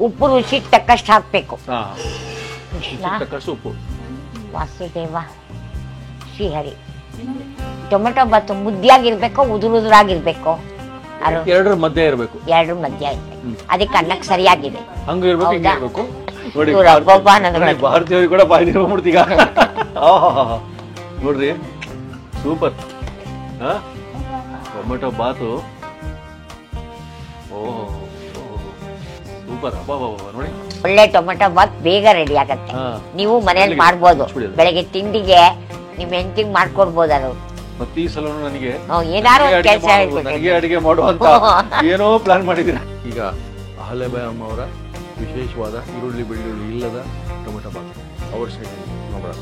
ಉಪ್ಪು ರುಚಿಗೆ ತಕ್ಕಷ್ಟು ಹಾಕ್ಬೇಕು. ತಕ್ಕಷ್ಟು ಉಪ್ಪು. ವಾಸುದೇವ ಶ್ರೀಹರಿ. ಟೊಮೆಟೊ ಬಾತು ಮುದ್ದಿಯಾಗಿರ್ಬೇಕು, ಉದುರಾಗಿರ್ಬೇಕು? ಎರಡರ ಮಧ್ಯೆ ಇರಬೇಕು. ಎರಡರ ಮಧ್ಯೆ ಇರ್ಬೇಕು. ಅದಕ್ಕೆ ಅನ್ನಕ್ಕೆ ಸರಿಯಾಗಿದೆ. ಹಂಗೂ ಇರ್ಬೇಕು, ಹಿಂಗೆ ಇರ್ಬೇಕು. ನೋಡಿ ಭಾರತೀಯರಿಗೆ ಕೂಡ ಬಾಯಿ ಹೋಗ್ಬಿಡ್ತೀಗ. ನೋಡ್ರಿ ಸೂಪರ್. ಟೊಮೆಟೊ ಬಾತು ಸೂಪರ್. ನೋಡಿ ಒಳ್ಳೆ ಟೊಮೆಟೊ ಬಾತ್ ಬೇಗ ರೆಡಿ ಆಗತ್ತೆ. ನೀವು ಮನೇಲಿ ಮಾಡ್ಬೋದು. ಬೆಳಗ್ಗೆ ತಿಂಡಿಗೆ ನಿಮ್ ಹೆಂಡತಿಗೆ ಮಾಡ್ಕೊಡ್ಬೋದು. ಅದು ಪ್ರತಿ ಸಲ ನನಗೆ ಏನಾರು ಕೆಲಸ ನನಗೆ ಅಡಿಗೆ ಮಾಡುವಂತ ಏನೋ ಪ್ಲಾನ್ ಮಾಡಿದೀನಿ. ಈಗ ಅಹಲ್ಯಾಬಾಯಿ ಅಮ್ಮ ಅವರ ವಿಶೇಷವಾದ ಈರುಳ್ಳಿ ಬೆಳ್ಳುಳ್ಳಿ ಇಲ್ಲದ ಟೊಮೆಟೊ ಬಾತ್ ಅವ್ರ ಶೈಲಿ ನೋಡೋಣ.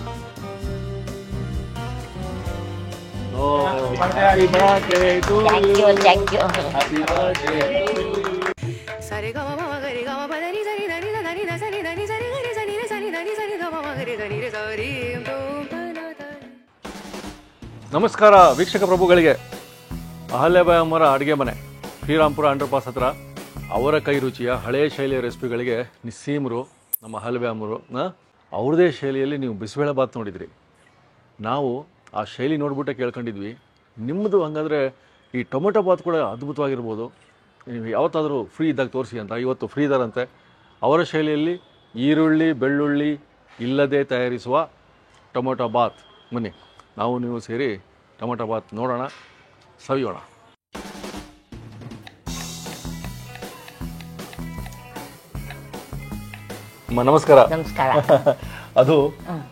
ನಮಸ್ಕಾರ ವೀಕ್ಷಕ ಪ್ರಭುಗಳಿಗೆ. ಅಹಲ್ಯಾಬಾಯಿ ಅಮ್ಮರ ಅಡುಗೆ ಮನೆ, ಶ್ರೀರಾಮ್ಪುರ ಅಂಡರ್ ಪಾಸ್ ಹತ್ರ. ಅವರ ಕೈ ರುಚಿಯ ಹಳೆಯ ಶೈಲಿಯ ರೆಸಿಪಿಗಳಿಗೆ ನಿಸ್ಸೀಮರು ನಮ್ಮ ಅಹಲ್ಯಾಬಾಯಿ ಅಮ್ಮರು. ಅವ್ರದೇ ಶೈಲಿಯಲ್ಲಿ ನೀವು ಬಿಸಿಬೇಳೆ ಬಾತ್ ನೋಡಿದ್ರಿ. ನಾವು ಆ ಶೈಲಿ ನೋಡ್ಬಿಟ್ಟೆ ಕೇಳ್ಕೊಂಡಿದ್ವಿ. ನಿಮ್ಮದು ಹಂಗಂದರೆ ಈ ಟೊಮೆಟೊ ಬಾತ್ ಕೂಡ ಅದ್ಭುತವಾಗಿರ್ಬೋದು. ನೀವು ಯಾವತ್ತಾದರೂ ಫ್ರೀ ಇದ್ದಾಗ ತೋರಿಸಿ ಅಂತ. ಇವತ್ತು ಫ್ರೀ ಇದ್ದಾರಂತೆ. ಅವರ ಶೈಲಿಯಲ್ಲಿ ಈರುಳ್ಳಿ ಬೆಳ್ಳುಳ್ಳಿ ಇಲ್ಲದೆ ತಯಾರಿಸುವ ಟೊಮೆಟೊ ಬಾತ್. ಬನ್ನಿ ನಾವು ನೀವು ಸೇರಿ ಟೊಮೆಟೊ ಬಾತ್ ನೋಡೋಣ, ಸವಿಯೋಣ. ನಮಸ್ಕಾರ. ನಮಸ್ಕಾರ. ಅದು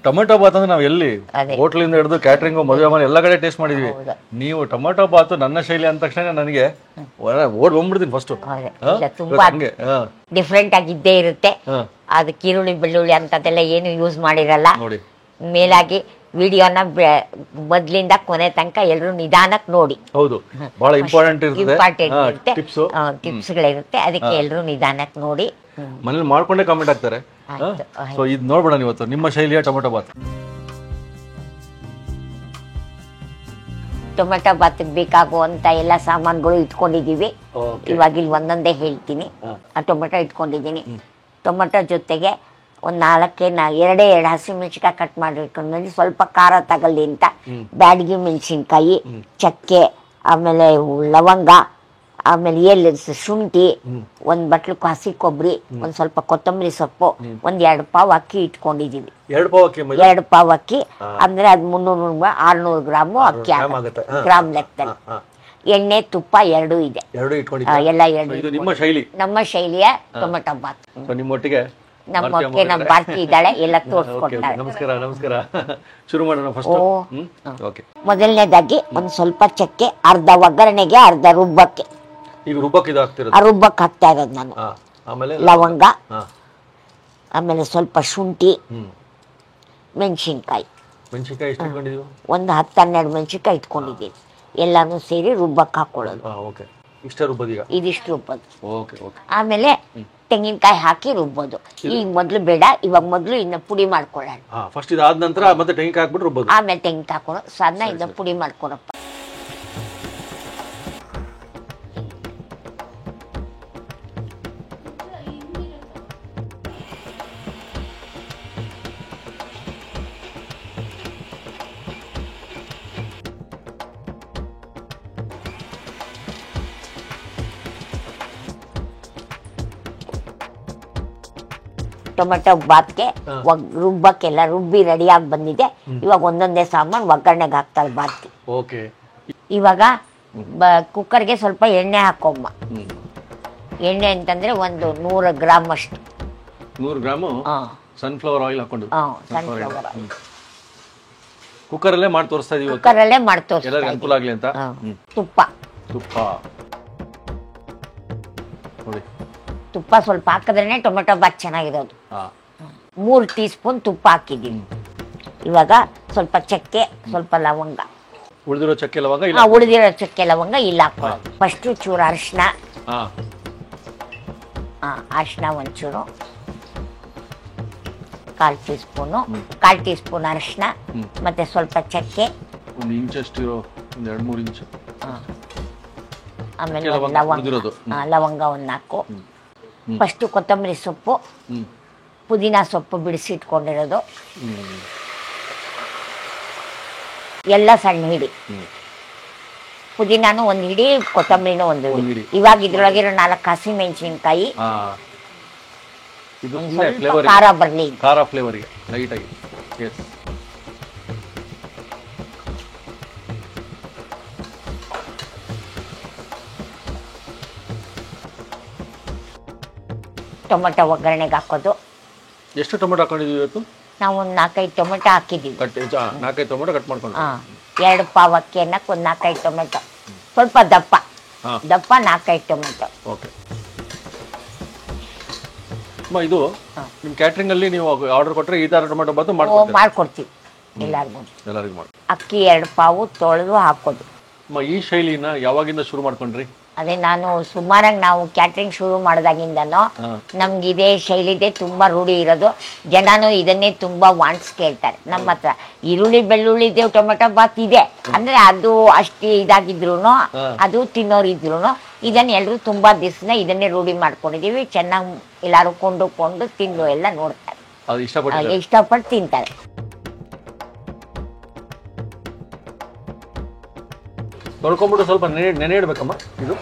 ಟೊಮೆಟೊ ಬಾತ್ ಅಂದ್ರೆ ನಾವು ಎಲ್ಲಿ ಹೋಟ್ಲಿಂದ ಹಿಡಿದು ಕ್ಯಾಟ್ರಿಂಗ್ ಮದುವೆ ಮನೆ ಎಲ್ಲ ಕಡೆ ಟೇಸ್ಟ್ ಮಾಡಿದ್ವಿ. ನೀವು ಟೊಮೆಟೊ ಬಾತ್ ನನ್ನ ಶೈಲಿ ಅಂದ ತಕ್ಷಣ ನನಗೆ ಓಡ್ ಬಂದ್ಬಿಡ್ತೀನಿ ಫಸ್ಟ್. ತುಂಬಾ ಡಿಫ್ರೆಂಟ್ ಆಗಿದ್ದೇ ಇರುತ್ತೆ. ಅದಕ್ಕೆ ಈರುಳ್ಳಿ ಬೆಳ್ಳುಳ್ಳಿ ಅಂತದೆಲ್ಲ ಏನು ಯೂಸ್ ಮಾಡಿರಲ್ಲ. ನೋಡಿ ಮೇಲಾಗಿ ವಿಡಿಯೋನ ಮೊದ್ಲಿಂದ ಕೊನೆ ತನಕ ಎಲ್ಲರೂ ನಿಧಾನಕ್ಕೆ ನೋಡಿ. ಹೌದು, ಬಹಳ ಇಂಪಾರ್ಟೆಂಟ್ ಇರುತ್ತೆ, ಟಿಪ್ಸ್ಗಳಿರುತ್ತೆ. ಅದಕ್ಕೆ ಎಲ್ಲರೂ ನಿಧಾನಕ್ಕೆ ನೋಡಿ ಮನೇಲಿ ಮಾಡ್ಕೊಂಡೇ ಕಾಮೆಂಟ್ ಆಗ್ತಾರೆ. ಸೊ ಇದು ನೋಡ್ಬೇಡ ಇವತ್ತು ನಿಮ್ಮ ಶೈಲಿಯ ಟೊಮೆಟೊ ಬಾತ್. ಟೊಮೆಟೊ ಬಾತ್ಗೆ ಬೇಕಾಗುವಂತ ಎಲ್ಲ ಸಾಮಾನುಗಳು ಇಟ್ಕೊಂಡಿದೀವಿ. ಇವಾಗ ಇಲ್ಲಿ ಒಂದೊಂದೇ ಹೇಳ್ತೀನಿ. ಆ ಟೊಮೆಟೊ ಇಟ್ಕೊಂಡಿದ್ದೀನಿ. ಟೊಮೆಟೊ ಜೊತೆಗೆ ಒಂದು ಎರಡು ಹಸಿಮೆಣಸಿನ್ಕಾಯಿ ಕಟ್ ಮಾಡಿ ಇಟ್ಕೊಂಡ್ಮೇಲೆ ಸ್ವಲ್ಪ ಖಾರ ತಗಲಿ ಅಂತ ಬ್ಯಾಡಗಿ ಮೆಣಸಿನ್ಕಾಯಿ, ಚಕ್ಕೆ, ಆಮೇಲೆ ಲವಂಗ, ಆಮೇಲೆ ಶುಂಠಿ, ಒಂದ್ ಬಟ್ಲು ಹಸಿ ಕೊಬ್ಬರಿ, ಒಂದ್ ಸ್ವಲ್ಪ ಕೊತ್ತಂಬರಿ ಸೊಪ್ಪು, 2 ಪಾವ್ ಅಕ್ಕಿ ಇಟ್ಕೊಂಡಿದೀವಿ. 2 ಪಾವ್ ಅಕ್ಕಿ ಅಂದ್ರೆ ಅದು 300-600 ಗ್ರಾಮು ಅಕ್ಕಿ ಗ್ರಾಮ್ ಲೆಕ್ಕದಲ್ಲಿ. ಎಣ್ಣೆ ತುಪ್ಪ ಎರಡೂ ಇದೆ. ಎಲ್ಲ ಎರಡು ನಮ್ಮ ಶೈಲಿಯ ಟೊಮೆಟೊ ಬಾತ್. ನಿಮ್ಮೊಟ್ಟಿಗೆ ನಮ್ಮೊಟ್ಟಿಗೆ ನಮ್ಮ ಭಾರತಿ ಇದ್ದಾಳೆ, ಎಲ್ಲ ತೋರಿಸ್ಕೊಡ್ತಾಳೆ. ನಮಸ್ಕಾರ. ನಮಸ್ಕಾರ. ಶುರು ಮಾಡೋಣ ಫಸ್ಟ್. ಮೊದಲನೇದಾಗಿ ಒಂದ್ ಸ್ವಲ್ಪ ಚಕ್ಕೆ, ಅರ್ಧ ಒಗ್ಗರಣೆಗೆ, ಅರ್ಧ ರುಬ್ಬಕ್ಕೆ. ಈಗ ರುಬ್ಬಕ್ಕೆ ಹಾಕ್ತಾ ಇರೋದು ನಾನು. ಲವಂಗ, ಆಮೇಲೆ ಸ್ವಲ್ಪ ಶುಂಠಿ, ಮೆಣಸಿನ್ಕಾಯಿ ಒಂದು 10-12 ಮೆಣಸಿನ್ಕಾಯಿ ಇಟ್ಕೊಂಡಿದ್ದೀನಿ. ಎಲ್ಲಾನು ಸೇರಿ ರುಬ್ಬಕ್ಕೆ ಹಾಕೊಳ್ಳೋದು. ಇದಿಷ್ಟು ರುಬ್ಬೋದು. ಆಮೇಲೆ ತೆಂಗಿನಕಾಯಿ ಹಾಕಿ ರುಬ್ಬೋದು. ಈಗ ಮೊದ್ಲು ಬೇಡ, ಇವಾಗ ಮೊದ್ಲು ಇನ್ನ ಪುಡಿ ಮಾಡ್ಕೊಳ್ಳೋಣ. ಆಮೇಲೆ ತೆಂಗಿನಕಾಯಿ ಹಾಕೊಳ್ಳೋ ಸಾಧನ ಇನ್ನ ಪುಡಿ ಮಾಡ್ಕೊಳಪ್ಪ. ಟೊಮೆಟೊ ಬಾತ್ಗೆ ರುಬ್ಬಕ್ಕೆಲ್ಲ ರುಬ್ಬಿ ರೆಡಿಯಾಗಿ ಬಂದಿದೆ. ಇವಾಗ ಒಂದೊಂದೇ ಸಾಮಾನು ಒಗ್ಗರಣೆಗೆ ಹಾಕ್ತಾಳೆ ಬಾತ್. ಇವಾಗ ಕುಕ್ಕರ್ಗೆ ಸ್ವಲ್ಪ ಎಣ್ಣೆ ಹಾಕೋಮ್ಮ. ಎಣ್ಣೆ ಅಂತಂದ್ರೆ ಒಂದು 100 ಗ್ರಾಮ್ ಅಷ್ಟು. 100 ಗ್ರಾಮ್ ಸನ್ಫ್ಲವರ್ ಆಯಿಲ್ ಹಾಕೊಂಡು. ಸನ್ಫ್ಲವರ್ ಆಯಿಲ್ ಕುಕ್ಕರಲ್ಲೇ ಮಾಡಿ ತೋರಿಸ್ತಾ ಇದೀವಿ. ಕುಕ್ಕರಲ್ಲೇ ಮಾಡಿ ತೋರಿಸ್ತಾ ಇದೀವಿ ಅನುಕೂಲ ಆಗಲಿ ಅಂತ. ತುಪ್ಪ ನೋಡಿ, ತುಪ್ಪ ಸ್ವಲ್ಪ ಹಾಕಿದ್ರೇನೆ ಟೊಮೆಟೊ ಬಾತ್ ಚೆನ್ನಾಗಿರೋದು. 3 ಟೀ ಸ್ಪೂನ್ ತುಪ್ಪ ಹಾಕಿದ್ದೀನಿ. ಇವಾಗ ಸ್ವಲ್ಪ ಚಕ್ಕೆ, ಸ್ವಲ್ಪ ಲವಂಗ, ಉಳಿದಿರೋ ಚಕ್ಕೆ ಲವಂಗ ಇಲ್ಲ ಹಾಕೊಳ್ಳೋದು. ಫಸ್ಟ್ ಚೂರು ಅರಿಶಿನ, ಅರಿಶಿನ ಒಂಚೂರು, 1/4 ಟೀ ಸ್ಪೂನು, 1/4 ಟೀ ಸ್ಪೂನ್ ಅರಿಶಿನ, ಮತ್ತೆ ಸ್ವಲ್ಪ ಚಕ್ಕೆ, 1 ಇಂಚಷ್ಟು 2-3 ಇಂಚು, ಆಮೇಲೆ ಲವಂಗ ಒಂದು 4, ಫಸ್ಟು ಕೊತ್ತಂಬರಿ ಸೊಪ್ಪು, ಪುದೀನ ಸೊಪ್ಪು ಬಿಡಿಸಿಟ್ಕೊಂಡಿರೋದು ಎಲ್ಲ ಸಣ್ಣ ಹಿಡಿ, ಪುದೀನಾನು ಒಂದು ಹಿಡಿ, ಕೊತ್ತಂಬರಿನೂ ಒಂದು ಹಿಡಿ. ಇವಾಗ ಇದ್ರೊಳಗಿರೋ 4 ಹಸಿಮೆಣಸಿನ್ಕಾಯಿ, ಖಾರ ಬರಲಿ, ಖಾರ ಫ್ಲೇವರ್ಗೆ ಲೈಟಾಗಿ. ಟೊಮೆಟೊ ಒಗ್ಗರಣೆಗೆ ಹಾಕೋದು. ಎಷ್ಟು ಟೊಮೆಟೊ ಹಾಕೊಂಡಿದೀವಿ ಇವತ್ತು? ನಾವು ಒಂದು 4-5 ಟೊಮೆಟೊ ಹಾಕಿದ್ದೀವಿ. 4-5 ಟೊಮೆಟೊ ಕಟ್ ಮಾಡ್ಕೊಂಡು. 2 ಪಾವ್ ಅಕ್ಕಿ ಅನ್ನಕ್ಕೆ ಒಂದು 4-5 ಟೊಮೆಟೊ, ಸ್ವಲ್ಪ ದಪ್ಪ 4-5 ಟೊಮೆಟೊ. ಓಕೆ. ಇದು ನಿಮ್ಮ ಕ್ಯಾಟ್ರಿಂಗ್ ಅಲ್ಲಿ ನೀವು ಆರ್ಡರ್ ಕೊಟ್ಟರೆ ಈ ತರ ಟೊಮೆಟೊ ಬಾತು ಮಾಡ್ಕೊಡ್ತೀವಿ ಎಲ್ಲರಿಗೂ ಮಾಡಿ. ಅಕ್ಕಿ 2 ಪಾವು ತೊಳೆದು ಹಾಕೋದು. ಈ ಶೈಲಿನ ಯಾವಾಗಿಂದ ಶುರು ಮಾಡ್ಕೊಂಡ್ರಿ? ಅದೇ ನಾನು ಸುಮಾರಾಗಿ ನಾವು ಕ್ಯಾಟ್ರಿಂಗ್ ಶುರು ಮಾಡಿದಾಗಿಂದನೂ ನಮ್ಗೆ ಇದೇ ಶೈಲಿದೆ ತುಂಬಾ ರೂಢಿ ಇರೋದು. ಜನನು ಇದನ್ನೇ ತುಂಬಾ ವಾಂಟ್ಸ್ ಕೇಳ್ತಾರೆ ನಮ್ಮ ಹತ್ರ. ಈರುಳ್ಳಿ ಬೆಳ್ಳುಳ್ಳಿ ಇದೆ, ಟೊಮೆಟೊ ಬಾತ್ ಇದೆ ಅಂದ್ರೆ ಅದು ಅಷ್ಟು ಇದಾಗಿದ್ರು ಅದು ತಿನ್ನೋರಿದ್ರು ಇದನ್ನ ಎಲ್ಲರೂ ತುಂಬಾ ದಿವಸ ಇದನ್ನೇ ರೂಢಿ ಮಾಡ್ಕೊಂಡಿದೀವಿ. ಚೆನ್ನಾಗಿ ಎಲ್ಲಾರು ಕೊಂಡು ತಿಂದು ಎಲ್ಲ ನೋಡ್ತಾರೆ, ಇಷ್ಟಪಟ್ಟು ತಿಂತಾರೆ. ತೊಳ್ಕೊಂಡ್ಬಿಟ್ಟು ಸ್ವಲ್ಪ ನೆನೆ ಇಡ್ಬೇಕಮ್ಮ. ಇದು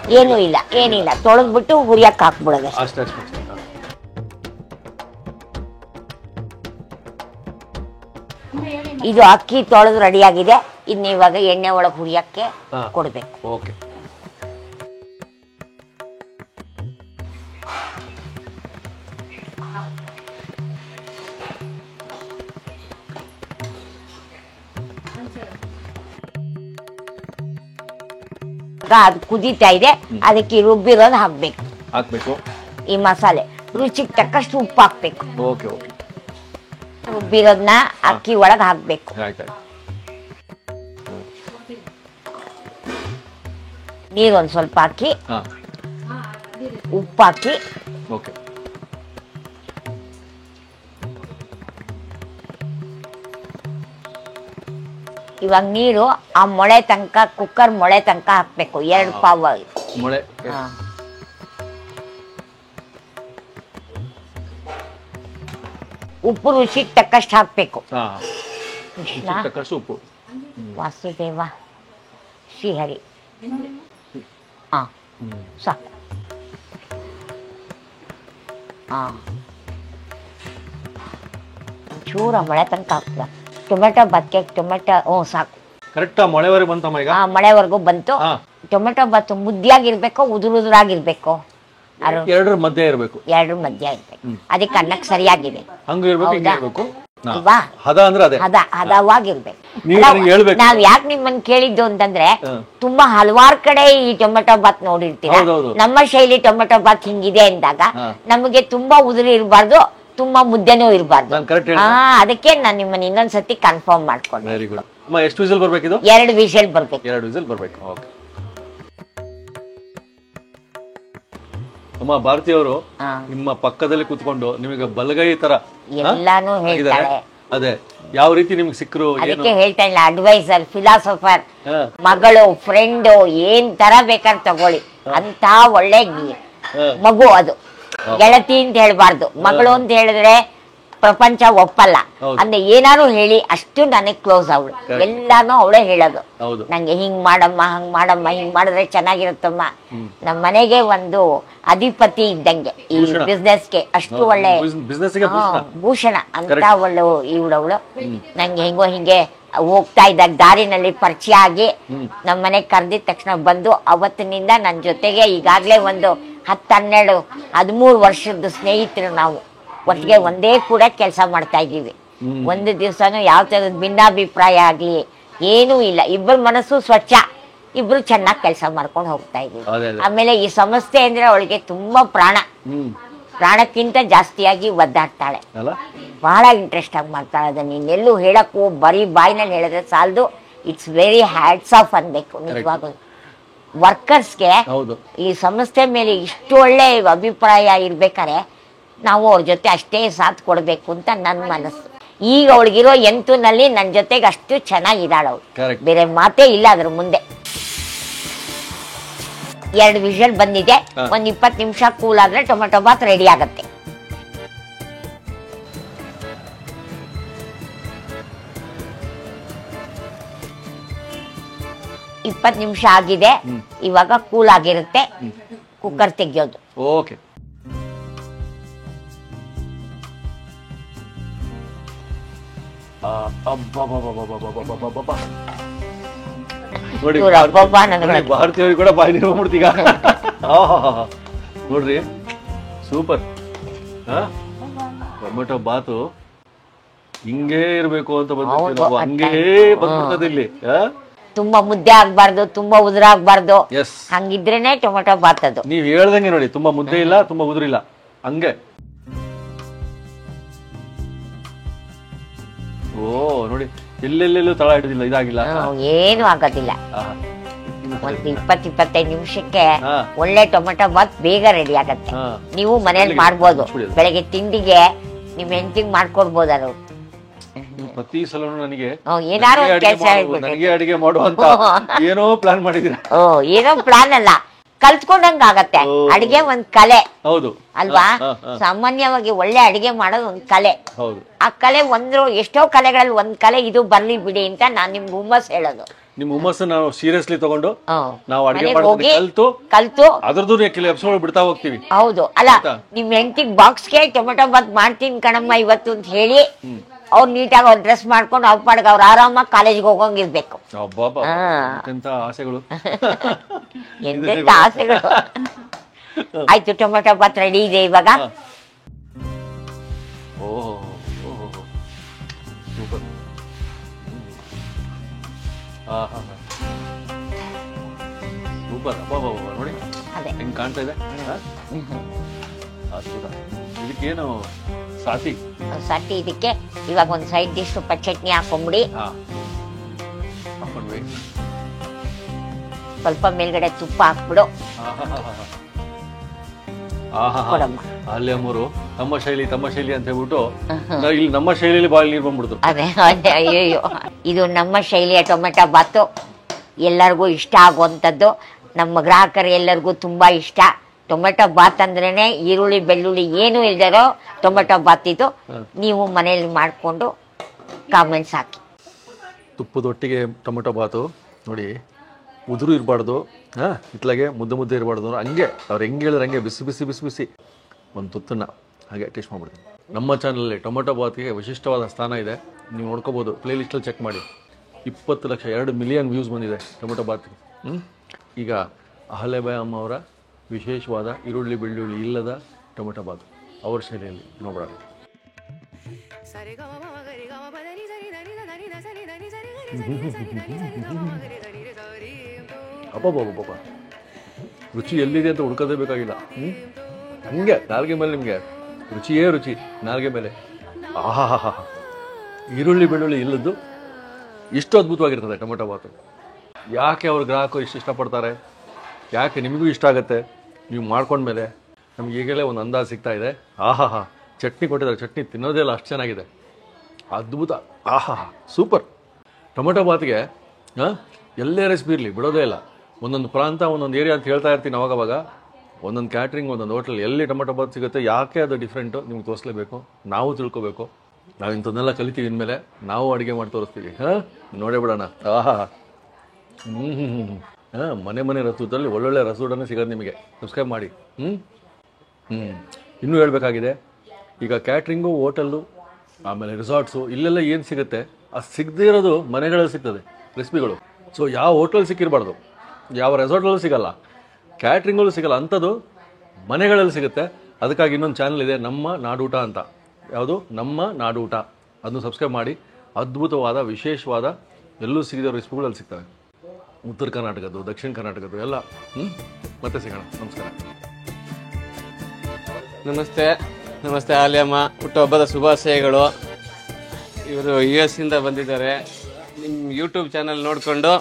ಏನಿಲ್ಲ ತೊಳೆದ್ಬಿಟ್ಟು ಹುರಿಯಕ್ಕೆ ಹಾಕ್ಬಿಡೋದು ಅಷ್ಟೇ. ಇದು ಅಕ್ಕಿ ತೊಳೆದು ರೆಡಿ ಆಗಿದೆ. ಇನ್ನು ಇವಾಗ ಎಣ್ಣೆ ಒಳಗೆ ಹುರಿಯಕ್ಕೆ ಕೊಡ್ಬೇಕು. ಓಕೆ. ಅದು ಕುದೀತಾ ಇದೆ, ಅದಕ್ಕೆ ರುಬ್ಬಿರೋದು ಹಾಕ್ಬೇಕು. ಈ ಮಸಾಲೆ ರುಚಿಗೆ ತಕ್ಕಷ್ಟು ಉಪ್ಪು ಹಾಕ್ಬೇಕು. ರುಬ್ಬಿರೋದನ್ನ ಅಕ್ಕಿ ಒಳಗೆ ಹಾಕ್ಬೇಕು. ನೀರೊಂದು ಸ್ವಲ್ಪ ಹಾಕಿ, ಉಪ್ಪು ಹಾಕಿ, ಇವಾಗ ನೀರು ಆ ಮೊಳೆ ತನಕ, ಕುಕ್ಕರ್ ಮೊಳೆ ತನಕ ಹಾಕ್ಬೇಕು. 2 ಪಾವ್ ಮೊಳೆ. ಉಪ್ಪು ರುಚಿಗೆ ತಕ್ಕಷ್ಟು ಹಾಕ್ಬೇಕು. ಉಪ್ಪು. ವಾಸುದೇವ ಶ್ರೀಹರಿ ಸಾಕು. ಚೂರ ಮೊಳೆ ತನಕ ಹಾಕ್ಬೇಕು. ಟೊಮೆಟೊ ಬಾತ್ಗೆ ಟೊಮೆಟೊ ಸಾಕು. ಕರೆಕ್ಟ್ ಮೊಳೆವರೆಗೂ ಬಂತಮ್ಮ ಈಗ? ಮೊಳೆವರೆಗೂ ಬಂತು. ಟೊಮೆಟೊ ಬಾತ್ ಮುದ್ದಿಯಾಗಿರ್ಬೇಕು, ಉದುರುದುರಾಗಿರ್ಬೇಕು, ಎರಡರ ಮಧ್ಯ ಇರಬೇಕು. ಅದಕ್ಕೆ ಅನ್ನಕ್ಕೆ ಸರಿಯಾಗಿದೆ. ಹದವಾಗಿರ್ಬೇಕು. ನಾವ್ ಯಾಕೆ ನಿಮ್ಮನ್ನ ಕೇಳಿದ್ದು ಅಂತಂದ್ರೆ ತುಂಬಾ ಹಲವಾರು ಕಡೆ ಈ ಟೊಮೆಟೊ ಬಾತ್ ನೋಡಿರ್ತೀರ. ನಮ್ಮ ಶೈಲಿ ಟೊಮೆಟೊ ಬಾತ್ ಹಿಂಗಿದೆ ಅಂದಾಗ ನಮಗೆ ತುಂಬಾ ಉದುರು ಇರಬಾರ್ದು, ತುಂಬಾ ಮುದ್ದೆನೂ ಇರಬಾರ್ದು. ಅದಕ್ಕೆ ನಾನು ನಿಮ್ಮನ್ನ ಇನ್ನೊಂದ್ಸತಿ ಕನ್ಫರ್ಮ್ ಮಾಡ್ಕೊಂಡೆ. ಎಷ್ಟು ವಿಸಿಲ್ ಬರ್ಬೇಕು? 2 ವಿಸಿಲ್ ಬರ್ಬೇಕು. 2 ವಿಸಿಲ್ ಬರ್ಬೇಕು. ಅಮ್ಮ ಭಾರತಿ ಅವರು ನಿಮ್ಮ ಪಕ್ಕದಲ್ಲಿ ಕೂತ್ಕೊಂಡು ನಿಮಗೆ ಬಲಗೈ ತರ ಎಲ್ಲಾನು ಹೇಳ್ತಾರೆ. ಅದೇ ಯಾವ ರೀತಿ ನಿಮ್ಗೆ ಸಿಕ್ಕರು? ಅದಕ್ಕೆ ಹೇಳ್ತಾ ಇಲ್ಲ, ಅಡ್ವೈಸರ್, ಫಿಲಾಸಫರ್, ಮಗಳು, ಫ್ರೆಂಡು, ಏನ್ ತರ ಬೇಕಾದ್ರೆ ತಗೊಳ್ಳಿ ಅಂತ ಒಳ್ಳೆ ಮಗು. ಅದು ಗೆಳತಿ ಅಂತ ಹೇಳ್ಬಾರ್ದು, ಮಗಳು ಅಂತ ಹೇಳಿದ್ರೆ ಪ್ರಪಂಚ ಒಪ್ಪಲ್ಲ. ಅಂದ್ರೆ ಏನಾರು ಹೇಳಿ ಅಷ್ಟು ನನಗ್ ಕ್ಲೋಸ್ ಅವಳು. ಎಲ್ಲಾನು ಅವಳೇ ಹೇಳೋದು ನಂಗೆ, ಹಿಂಗ್ ಮಾಡಮ್ಮ, ಹಂಗ್ ಮಾಡಮ್ಮ, ಹಿಂಗ್ ಮಾಡಿದ್ರೆ ಚೆನ್ನಾಗಿರುತ್ತಮ್ಮ. ನಮ್ಮ ಮನೆಗೆ ಒಂದು ಅಧಿಪತಿ ಇದ್ದಂಗೆ ಈ ಬಿಸ್ನೆಸ್ಗೆ. ಅಷ್ಟು ಒಳ್ಳೆ ಭೂಷಣ ಅಂತ ಅವಳು ಇವಳವಳು. ನಂಗೆ ಹೆಂಗೋ ಹಿಂಗೆ ಹೋಗ್ತಾ ಇದ್ದಾಗ ದಾರಿನಲ್ಲಿ ಪರಿಚಯ ಆಗಿ ನಮ್ಮ ಮನೆಗೆ ಕರೆದಿದ ತಕ್ಷಣ ಬಂದು ಅವತ್ತಿನಿಂದ ನನ್ನ ಜೊತೆಗೆ ಈಗಾಗ್ಲೇ ಒಂದು 10-12-13 ವರ್ಷದ ಸ್ನೇಹಿತರು. ನಾವು ಒಟ್ಟಿಗೆ ಒಂದೇ ಕೂಡ ಕೆಲಸ ಮಾಡ್ತಾ ಇದ್ದೀವಿ. ಒಂದು ದಿವಸನೂ ಯಾವ ತರದ ಭಿನ್ನಾಭಿಪ್ರಾಯ ಆಗ್ಲಿ ಏನೂ ಇಲ್ಲ. ಇಬ್ಬರ ಮನಸ್ಸು ಸ್ವಚ್ಛ, ಇಬ್ರು ಚೆನ್ನಾಗಿ ಕೆಲಸ ಮಾಡ್ಕೊಂಡು ಹೋಗ್ತಾ ಇದೀವಿ. ಆಮೇಲೆ ಈ ಸಂಸ್ಥೆ ಅಂದ್ರೆ ಅವಳಿಗೆ ತುಂಬಾ ಪ್ರಾಣಕ್ಕಿಂತ ಜಾಸ್ತಿಯಾಗಿ ಒದ್ದಾಡ್ತಾಳೆ. ಬಹಳ ಇಂಟ್ರೆಸ್ಟ್ ಆಗಿ ಮಾಡ್ತಾಳೆ. ಅದನ್ನ ಇನ್ನೆಲ್ಲೂ ಹೇಳಕ್ಕೂ ಬರೀ ಬಾಯಿನಲ್ಲಿ ಹೇಳಿದ್ರೆ ಸಾಲದು. ಇಟ್ಸ್ ವೆರಿ ಹ್ಯಾಟ್ಸ್ ಆಫ್ ಅನ್ಬೇಕು ನಿಜವಾಗ್ಲೂ. ವರ್ಕರ್ಸ್ಗೆ ಈ ಸಂಸ್ಥೆ ಮೇಲೆ ಇಷ್ಟು ಒಳ್ಳೆ ಅಭಿಪ್ರಾಯ ಇರ್ಬೇಕಾರೆ ನಾವು ಅವ್ರ ಜೊತೆ ಅಷ್ಟೇ ಸಾಥ್ ಕೊಡ್ಬೇಕು ಅಂತ ನನ್ನ ಮನಸ್ಸು. ಈಗ ಅವಳಿಗಿರೋ ಎಂತುನಲ್ಲಿ ನನ್ನ ಜೊತೆಗೆ ಅಷ್ಟು ಚೆನ್ನಾಗಿದ್ದಾಳೆ ಅವಳು. ಬೇರೆ ಮಾತೇ ಇಲ್ಲ ಅದ್ರ ಮುಂದೆ. 2 ವಿಷಲ್ ಬಂದಿದೆ. ಒಂದ್ 20 ನಿಮಿಷ ಕೂಲ್ ಆದ್ರೆ ಟೊಮೆಟೊ ಬಾತ್ ರೆಡಿ ಆಗತ್ತೆ. ಇಪ್ಪತ್ತು ನಿಮಿಷ ಆಗಿದೆ. ಇವಾಗ ಕೂಲ್ ಆಗಿರುತ್ತೆ. ಕುಕ್ಕರ್ ತೆಗಿಯೋದು. ಓಕೆ. ನೋಡಿ ಭಾರತೀಯರಿಗೆ ಕೂಡ ಬಾಯಿ ನೀರು ಮಾಡ್ತೀಗ. ನೋಡ್ರಿ ಸೂಪರ್. ಟೊಮೆಟೊ ಬಾತು ಹಿಂಗೇ ಇರ್ಬೇಕು ಅಂತ ಬಂದ್ಬಿಟ್ಟು ನಾವು ಹಂಗೇ ಬಂದ್ಬಿಡ್ತದೆ ಇಲ್ಲಿ. ತುಂಬಾ ಮುದ್ದೆ ಆಗ್ಬಾರ್ದು, ತುಂಬಾ ಉದುರ ಆಗ್ಬಾರ್ದು. ಹಂಗಿದ್ರೇನೆ ಟೊಮೆಟೊ ಬಾತ್ ಅದು. ನೀವ್ ಹೇಳ್ದಂಗೆ ನೋಡಿ, ತುಂಬಾ ಮುದ್ದೆ ಇಲ್ಲ, ತುಂಬಾ ಉದುರಿಲ್ಲ, ಹಂಗೆ. ಓ ನೋಡಿ, ಎಲ್ಲೆಲ್ಲೆಲ್ಲೂ ತಳ ಹಿಡಿದಿಲ್ಲ, ಇದಾಗಿಲ್ಲ, ಏನು ಆಗೋದಿಲ್ಲ. ಒಂದು 20-25 ನಿಮಿಷಕ್ಕೆ ಒಳ್ಳೆ ಟೊಮೆಟೊ ಬಾತ್ ಬೇಗ ರೆಡಿ ಆಗತ್ತೆ. ನೀವು ಮನೇಲಿ ಮಾಡ್ಬೋದು. ಬೆಳಗ್ಗೆ ತಿಂಡಿಗೆ ನಿಮ್ ಹೆಂಡತಿಗೆ ಮಾಡ್ಕೊಡ್ಬೋದು. ಅದು ಪ್ರತಿ ಸಲ ನನಗೆ ಏನಾರು ನನಗೆ ಅಡಿಗೆ ಮಾಡುವಂತ ಏನೋ ಪ್ಲಾನ್ ಮಾಡಿದೀರ. ಏನೋ ಪ್ಲಾನ್ ಅಲ್ಲ, ಕಲ್ತ್ಕೊಂಡಂಗ ಆಗತ್ತೆ. ಅಡಿಗೆ ಒಂದ್ ಕಲೆ. ಹೌದು ಅಲ್ವಾ? ಸಾಮಾನ್ಯವಾಗಿ ಒಳ್ಳೆ ಅಡಿಗೆ ಮಾಡೋದು ಒಂದ್ ಕಲೆ. ಹೌದು. ಆ ಕಲೆ ಎಷ್ಟೋ ಕಲೆಗಳಲ್ಲಿ ಒಂದ್ ಕಲೆ ಇದು ಬರ್ಲಿ ಬಿಡಿ ಅಂತ ನಾನ್ ನಿಮ್ಗೆ ಹುಮ್ಮಸ್ ಹೇಳೋದು. ನಿಮ್ ಹುಮ್ಮಸ್ಸು ನಾವು ಸೀರಿಯಸ್ಲಿ ತಗೊಂಡು ನಾವು ಅಡಿಗೆ ಮಾಡೋದು ಕಲ್ತು ಅದ್ರದ್ದು ಕೆಲವು ಎಪಿಸೋಡ್ ಬಿಡ್ತಾ ಹೋಗ್ತೀವಿ. ಹೌದು. ಅಲ್ಲ, ನಿಮ್ ಹೆಂಡತಿಗೆ ಬಾಕ್ಸ್ಗೆ ಟೊಮೆಟೊ ಬಾತ್ ಮಾಡ್ತೀನಿ ಕಣಮ್ಮ ಇವತ್ತು ಅಂತ ಹೇಳಿ ಅವ್ರು ನೀಟಾಗಿ ಅವ್ರು ಡ್ರೆಸ್ ಮಾಡ್ಕೊಂಡು ಅವ್ರ ಪಾಡ್ಗೆ ಅವ್ರು ಆರಾಮಾಗಿ ಕಾಲೇಜ್ಗೆ ಹೋಗಂಗಿರ್ಬೇಕು. ಎಂತ ಆಸೆಗಳು, ಎಂತೆಂತ ಆಸೆಗಳು. ಆಯ್ತು, ಟೊಮೆಟೊ ಬಾತ್ ರೆಡಿ ಇದೆ ಇವಾಗ. ಸೂಪರ್. ಸೂಪರ್. ನೋಡಿ ಹೆಂಗ್ ಕಾಣ್ತಾ ಇದೆ. ಇದಕ್ಕೇನು ಸಾಟಿ ಇದಕ್ಕೆ ಇವಾಗ ಒಂದ್ ಸೈಡ್ ಡಿಶ್ ತುಪ್ಪ ಚಟ್ನಿ ಹಾಕೊಂಬಿಡಿ. ಸ್ವಲ್ಪ ಮೇಲ್ಗಡೆ ತುಪ್ಪ ಹಾಕ್ಬಿಡು. ಅಲ್ಲಿ ಅಮ್ಮರು ತಮ್ಮ ಶೈಲಿ ಅಂತ ಹೇಳ್ಬಿಟ್ಟು ಇಲ್ಲಿ ನಮ್ಮ ಶೈಲಿಯಲ್ಲಿ ಬಾಯಲ್ಲಿ ನೀರು ಬಂದ್ಬಿಡ್ತು. ಅದೇ ಅಯ್ಯೋ, ಇದು ನಮ್ಮ ಶೈಲಿಯ ಟೊಮೆಟೊ ಬಾತು. ಎಲ್ಲರಿಗೂ ಇಷ್ಟ ಆಗುವಂಥದ್ದು. ನಮ್ಮ ಗ್ರಾಹಕರು ಎಲ್ಲರಿಗೂ ತುಂಬಾ ಇಷ್ಟ. ಟೊಮೆಟೊ ಬಾತ್ ಅಂದ್ರೇನೆ ಈರುಳ್ಳಿ ಬೆಳ್ಳುಳ್ಳಿ ಏನು ಇಲ್ದಿರೋ ಟೊಮೆಟೊ ಬಾತ್ ಇದು. ನೀವು ಮನೆಯಲ್ಲಿ ಮಾಡಿಕೊಂಡು ಕಾಮೆಂಟ್ಸ್ ಹಾಕಿ. ತುಪ್ಪದೊಟ್ಟಿಗೆ ಟೊಮೆಟೊ ಬಾತು ನೋಡಿ, ಉದುರು ಇರಬಾರ್ದು, ಇತ್ಲಾಗೆ ಮುದ್ದೆ ಇರಬಾರ್ದು. ಹಂಗೆ ಅವ್ರು ಹೆಂಗೆ ಹೇಳಿದ್ರೆ ಹಂಗೆ ಬಿಸಿ ಒಂದು ತುತ್ತನ್ನು ಹಾಗೆ ಟೇಸ್ಟ್ ಮಾಡ್ಬಿಡ್ತೀನಿ. ನಮ್ಮ ಚಾನಲಲ್ಲಿ ಟೊಮೆಟೊ ಬಾತ್ಗೆ ವಿಶಿಷ್ಟವಾದ ಸ್ಥಾನ ಇದೆ. ನೀವು ನೋಡ್ಕೋಬೋದು, ಪ್ಲೇ ಲಿಸ್ಟಲ್ಲಿ ಚೆಕ್ ಮಾಡಿ. 20 ಲಕ್ಷ 2 ಮಿಲಿಯನ್ ವ್ಯೂಸ್ ಬಂದಿದೆ ಟೊಮೆಟೊ ಬಾತ್ಗೆ. ಈಗ ಅಹಲ್ಯಾಬಾಯಿ ಅಮ್ಮ ಅವರ ವಿಶೇಷವಾದ ಈರುಳ್ಳಿ ಬೆಳ್ಳುಳ್ಳಿ ಇಲ್ಲದ ಟೊಮೆಟೊ ಬಾತ್ ಅವ್ರ ಶೈಲಿಯಲ್ಲಿ ನೋಡೋಣ. ಅಬ್ಬಬ್ಬಬ್ಬ, ರುಚಿ ಎಲ್ಲಿದೆ ಅಂತ ಹುಡ್ಕೋದೇ ಬೇಕಾಗಿಲ್ಲ. ಹಂಗೆ ನಾಲ್ಗೆ ಮೇಲೆ ನಿಮಗೆ ರುಚಿಯೇ ರುಚಿ, ನಾಲ್ಗೆ ಮೇಲೆ. ಆಹಾ, ಈರುಳ್ಳಿ ಬೆಳ್ಳುಳ್ಳಿ ಇಲ್ಲದ್ದು ಇಷ್ಟು ಅದ್ಭುತವಾಗಿರ್ತದೆ ಟೊಮೆಟೊ ಬಾತು. ಯಾಕೆ ಅವ್ರ ಗ್ರಾಹಕರು ಇಷ್ಟಪಡ್ತಾರೆ, ಯಾಕೆ ನಿಮಗೂ ಇಷ್ಟ ಆಗುತ್ತೆ ನೀವು ಮಾಡ್ಕೊಂಡ್ಮೇಲೆ ನಮ್ಗೆ ಈಗಲೇ ಒಂದು ಅಂದಾಜು ಸಿಗ್ತಾ ಇದೆ. ಚಟ್ನಿ ಕೊಟ್ಟಿದ್ದಾರೆ, ಚಟ್ನಿ ತಿನ್ನೋದೇ ಇಲ್ಲ, ಅಷ್ಟು ಚೆನ್ನಾಗಿದೆ, ಅದ್ಭುತ. ಸೂಪರ್. ಟೊಮೆಟೊ ಬಾತ್ಗೆ ಎಲ್ಲೇ ರೆಸಿಪಿ ಇರಲಿ ಬಿಡೋದೇ ಇಲ್ಲ. ಒಂದೊಂದು ಪ್ರಾಂತ, ಒಂದೊಂದು ಏರಿಯಾ ಅಂತ ಹೇಳ್ತಾ ಇರ್ತೀನಿ ಅವಾಗವಾಗ. ಒಂದೊಂದು ಕ್ಯಾಟ್ರಿಂಗ್, ಒಂದೊಂದು ಹೋಟೆಲ್ ಎಲ್ಲಿ ಟೊಮೆಟೊ ಬಾತ್ ಸಿಗುತ್ತೆ, ಯಾಕೆ ಅದು ಡಿಫ್ರೆಂಟು ನಿಮ್ಗೆ ತೋರಿಸ್ಲೇಬೇಕು, ನಾವು ತಿಳ್ಕೊಬೇಕು. ನಾವು ಇಂಥದ್ದನ್ನೆಲ್ಲ ಕಲಿತೀವಿ. ಇನ್ಮೇಲೆ ನಾವು ಅಡುಗೆ ಮಾಡಿ ತೋರಿಸ್ತೀವಿ. ನೋಡೇ ಬಿಡೋಣ. ಮನೆ ರಸೂಟಲ್ಲಿ ಒಳ್ಳೊಳ್ಳೆ ರಸೂಟನೇ ಸಿಗೋದು ನಿಮಗೆ. ಸಬ್ಸ್ಕ್ರೈಬ್ ಮಾಡಿ. ಇನ್ನೂ ಹೇಳಬೇಕಾಗಿದೆ, ಈಗ ಕ್ಯಾಟ್ರಿಂಗು, ಹೋಟೆಲ್ಲು, ಆಮೇಲೆ ರಿಸಾರ್ಟ್ಸು, ಇಲ್ಲೆಲ್ಲ ಏನು ಸಿಗುತ್ತೆ ಅದು ಸಿಗದೇ ಇರೋದು ಮನೆಗಳಲ್ಲಿ ಸಿಗ್ತದೆ ರೆಸಿಪಿಗಳು. ಸೊ ಯಾವ ಹೋಟೆಲ್ ಸಿಕ್ಕಿರಬಾರ್ದು, ಯಾವ ರೆಸಾರ್ಟಲ್ಲೂ ಸಿಗಲ್ಲ, ಕ್ಯಾಟ್ರಿಂಗಲ್ಲೂ ಸಿಗಲ್ಲ, ಅಂಥದ್ದು ಮನೆಗಳಲ್ಲಿ ಸಿಗುತ್ತೆ. ಅದಕ್ಕಾಗಿ ಇನ್ನೊಂದು ಚಾನಲ್ ಇದೆ, ನಮ್ಮ ನಾಡೂಟ ಅಂತ. ಯಾವುದು? ನಮ್ಮ ನಾಡೂಟ. ಅದನ್ನು ಸಬ್ಸ್ಕ್ರೈಬ್ ಮಾಡಿ. ಅದ್ಭುತವಾದ ವಿಶೇಷವಾದ ಎಲ್ಲೂ ಸಿಗದ ರೆಸಿಪಿಗಳಲ್ಲಿ ಸಿಗ್ತವೆ. ಉತ್ತರ ಕರ್ನಾಟಕದ್ದು, ದಕ್ಷಿಣ ಕರ್ನಾಟಕದ್ದು ಎಲ್ಲ. ಮತ್ತೆ ಸಿಗೋಣ. ನಮಸ್ಕಾರ. ನಮಸ್ತೆ ಆಲ್ಯಮ್ಮ, ಹುಟ್ಟುಹಬ್ಬದ ಶುಭಾಶಯಗಳು. ಇವರು US ಇಂದ ಬಂದಿದ್ದಾರೆ. ನಿಮ್ಮ ಯೂಟ್ಯೂಬ್ ಚಾನಲ್ ನೋಡಿಕೊಂಡು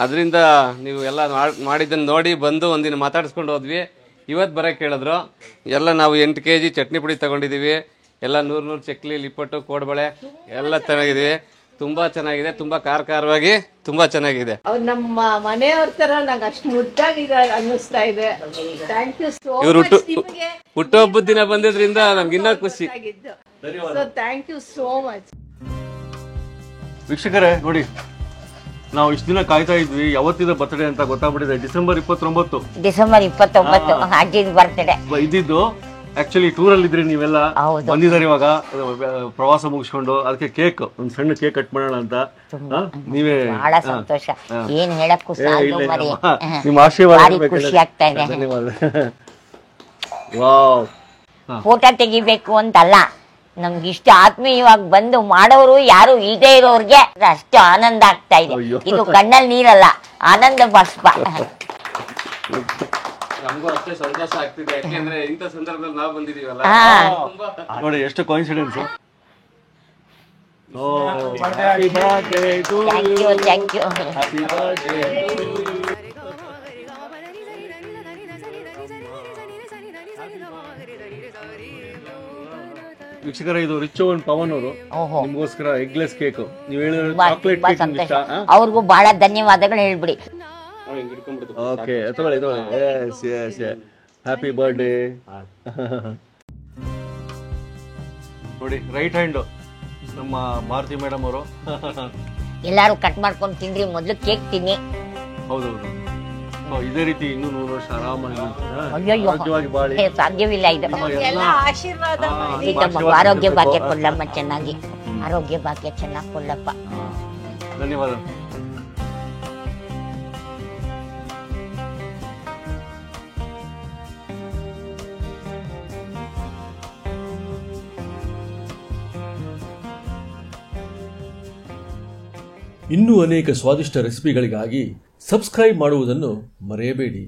ಅದರಿಂದ ನೀವು ಎಲ್ಲ ಮಾಡಿದ್ದನ್ನು ನೋಡಿ ಬಂದು ಒಂದಿನ ಮಾತಾಡಿಸ್ಕೊಂಡು ಹೋದ್ವಿ. ಇವತ್ತು ಬರೋಕ್ಕೆ ಹೇಳಿದ್ರು. ಎಲ್ಲ ನಾವು 8 kg ಚಟ್ನಿ ಪುಡಿ ತೊಗೊಂಡಿದ್ದೀವಿ. ಎಲ್ಲ 100 ಚಕ್ಲಿ, ಲಿಪ್ಪಟ್ಟು, ಕೋಡ್ಬಳೆ ಎಲ್ಲ ಚೆನ್ನಾಗಿದ್ದೀವಿ. ತುಂಬಾ ಚೆನ್ನಾಗಿದೆ, ತುಂಬಾ ಖಾರವಾಗಿ ತುಂಬಾ ಚೆನ್ನಾಗಿದೆ. ಅವ್ರು ನಮ್ಮ ಮನೆಯವ್ರ ತರ ನಂಗೆ ಅಷ್ಟು ಮುದ್ದಾಗಿ ಅನ್ನಿಸ್ತಾ ಇದೆ. ಥ್ಯಾಂಕ್ ಯು ಸೋ ಇವ್ರು ಮಚ್ ನಿಮಗೆ. ಹುಟ್ಟುಹಬ್ಬದ ದಿನ ಬಂದಿದ್ರಿಂದ ನಮ್ಗೆ ಇನ್ನೂ ಖುಷಿ. So thank you so much. ವೀಕ್ಷಕರೇ ನೋಡಿ, ನಾವು ಇಷ್ಟು ದಿನ ಕಾಯ್ತಾ ಇದ್ವಿ ಯಾವತ್ತಿದ ಬರ್ತಡೇ ಅಂತ ಗೊತ್ತಾಗ್ಬಿಟ್ಟಿದೆ. ಡಿಸೆಂಬರ್ 29 ಡಿಸೆಂಬರ್ 29 ಅಜ್ಜಿದ್ ಬರ್ತಡೆ ಇದ್ದಿದ್ದು. ಆಕ್ಚುಲಿ ಟೂರಲ್ಲಿ ಇದ್ರಿ ನೀವೆಲ್ಲ, ಬಂದಿದ್ದಾರೆ ಇವಾಗ ಪ್ರವಾಸ ಮುಗಿಸ್ಕೊಂಡು. ಅದಕ್ಕೆ ಕೇಕ್, ಒಂದು ಸಣ್ಣ ಕೇಕ್ ಕಟ್ ಮಾಡೋಣ ಅಂತ. ನೀವೇ ಬಹಳ ಸಂತೋಷ, ಏನ್ ಹೇಳಕ್ಕೂ ಸಾಲದು ಮರಿ. ನಿಮ್ಮ ಆಶೀರ್ವಾದ ಭಾರಿ ಖುಷಿ ಆಗ್ತಾ ಇದೆ. ಧನ್ಯವಾದ. ವಾವ್, ಫೋಟೋ ತೆಗಿಬೇಕು ಅಂತಲ್ಲ, ನಮ್ಗೆ ಇಷ್ಟ ಆತ್ಮೀಯವಾಗಿ ಬಂದು ಮಾಡೋರು ಯಾರು ಇಲ್ಲದೆ ಇರೋರ್ಗೆ ಅಷ್ಟು ಆನಂದ ಆಗ್ತಾ ಇದೆ. ಇದು ಕಣ್ಣಲ್ಲಿ ನೀರಲ್ಲ, ಆನಂದ ಬಾಷ್ಪ. ನಮಗೂ ಅಷ್ಟೇ ಸಂತೋಷ ಆಗ್ತಿದೆ, ಯಾಕೆಂದ್ರೆ ಇಂಥ ಸಂದರ್ಭದಲ್ಲಿ ನಾವು ಬಂದಿದೀವಲ್ಲ. ನೋಡಿ ಎಷ್ಟು ಕೋಇನ್ಸಿಡೆನ್ಸ್. Thank you. ವೀಕ್ಷಕರ, ಇದು ರಿಚ್ ಓನ್ ಪವನ್ ಅವರು ನಿಮ್ಗೋಸ್ಕರ ಎಗ್ಲೆಸ್ ಕೇಕ್. ನೀವು ಹೇಳಿದ್ರೆ ಚಾಕ್ಲೇಟ್ ಕೇಕ್ ಇಷ್ಟ. ಅವ್ರಿಗೂ ಬಹಳ ಧನ್ಯವಾದಗಳು ಹೇಳ್ಬಿಡಿ. ಓಕೆ, ತಗೊಳ್ಳಿ ತಗೊಳ್ಳಿ. Yes yes, happy birthday. ನೋಡಿ, ರೈಟ್ ಹ್ಯಾಂಡ್ ನಮ್ಮ ಭಾರತಿ ಮೇಡಮ್ ಅವರು. ಎಲ್ಲಾರು ಕಟ್ ಮಾಡ್ಕೊಂಡು ತಿನ್ರಿ, ಮೊದ್ಲು ಕೇಕ್ ತಿನ್ನಿ. ಹೌದೌದು, ಇದೇ ರೀತಿ ಇನ್ನೂ 100 ವರ್ಷ ಆರಾಮಾಗಿ ಅಯ್ಯೋ, ಆರೋಗ್ಯವಾಗಿ ಬಾಳಿ. ಸಾಧ್ಯವಿಲ್ಲ ಇದು. ಆಶೀರ್ವಾದ ಆರೋಗ್ಯ ಭಾಗ್ಯ ಕೊಡ್ಲಮ್ಮ, ಚೆನ್ನಾಗಿ ಆರೋಗ್ಯ ಭಾಗ್ಯ ಚೆನ್ನಾಗಿ ಕೊಡ್ಲಪ್ಪ. ಧನ್ಯವಾದ. ಇನ್ನೂ ಅನೇಕ ಸ್ವಾದಿಷ್ಟ ರೆಸಿಪಿಗಳಿಗಾಗಿ ಸಬ್ಸ್ಕ್ರೈಬ್ ಮಾಡುವುದನ್ನು ಮರೆಯಬೇಡಿ.